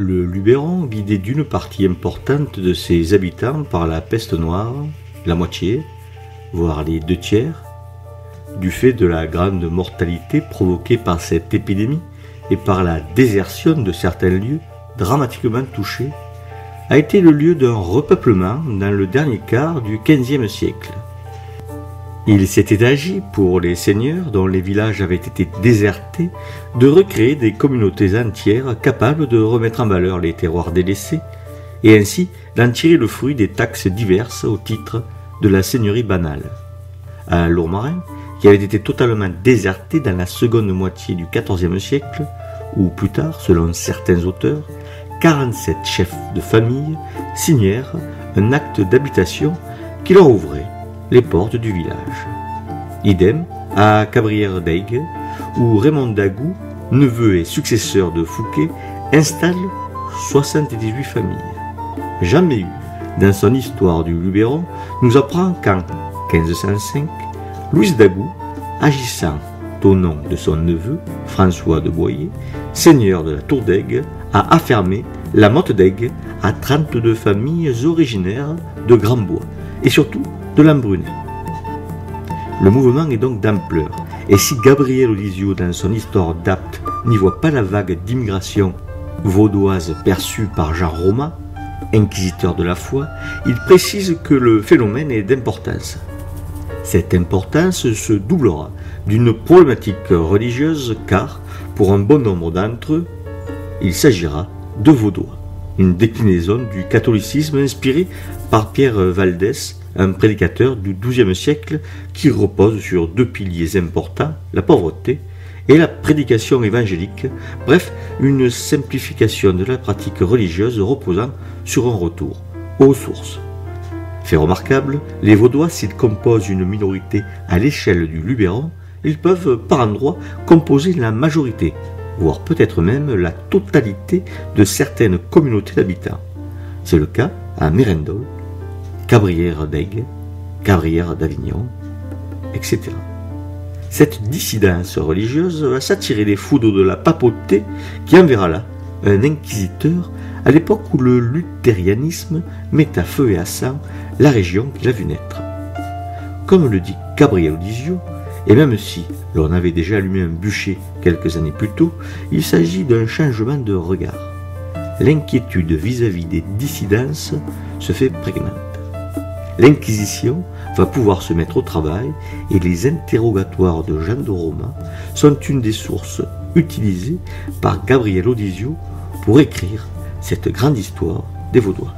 Le Luberon, vidé d'une partie importante de ses habitants par la peste noire, la moitié, voire les 2/3, du fait de la grande mortalité provoquée par cette épidémie et par la désertion de certains lieux dramatiquement touchés, a été le lieu d'un repeuplement dans le dernier quart du XVe siècle. Il s'était agi, pour les seigneurs dont les villages avaient été désertés, de recréer des communautés entières capables de remettre en valeur les terroirs délaissés et ainsi d'en tirer le fruit des taxes diverses au titre de la seigneurie banale. À Lourmarin, qui avait été totalement déserté dans la seconde moitié du XIVe siècle, ou plus tard, selon certains auteurs, 47 chefs de famille signèrent un acte d'habitation qui leur ouvrait les portes du village. Idem à Cabrières-d'Aigues, où Raymond d'Agoult, neveu et successeur de Fouquet, installe 78 familles. Jean Méhus, dans son histoire du Luberon, nous apprend qu'en 1505, Louise d'Agoult, agissant au nom de son neveu, François de Boyer, seigneur de la Tour d'Aigues, a affermé la Motte d'Aigues à 32 familles originaires de Grand-Bois et surtout de l'Embrunais. Le mouvement est donc d'ampleur, et si Gabriel Olisio, dans son histoire d'Apt, n'y voit pas la vague d'immigration vaudoise perçue par Jean Romat, inquisiteur de la foi, il précise que le phénomène est d'importance. Cette importance se doublera d'une problématique religieuse car, pour un bon nombre d'entre eux, il s'agira de Vaudois, une déclinaison du catholicisme inspiré par Pierre Valdès, un prédicateur du XIIe siècle qui repose sur deux piliers importants, la pauvreté et la prédication évangélique, bref, une simplification de la pratique religieuse reposant sur un retour aux sources. Fait remarquable, les Vaudois, s'ils composent une minorité à l'échelle du Luberon, ils peuvent par endroits composer la majorité, voire peut-être même la totalité de certaines communautés d'habitants. C'est le cas à Mérindol, Cabrières-d'Aigues, Cabrières d'Avignon, etc. Cette dissidence religieuse va s'attirer les foudres de la papauté qui enverra là un inquisiteur à l'époque où le luthérianisme met à feu et à sang la région qu'il a vu naître. Comme le dit Gabriel Olisio, et même si l'on avait déjà allumé un bûcher quelques années plus tôt, il s'agit d'un changement de regard. L'inquiétude vis-à-vis des dissidences se fait prégnante. L'Inquisition va pouvoir se mettre au travail et les interrogatoires de Jean de Romat sont une des sources utilisées par Gabriel Olisio pour écrire cette grande histoire des Vaudois.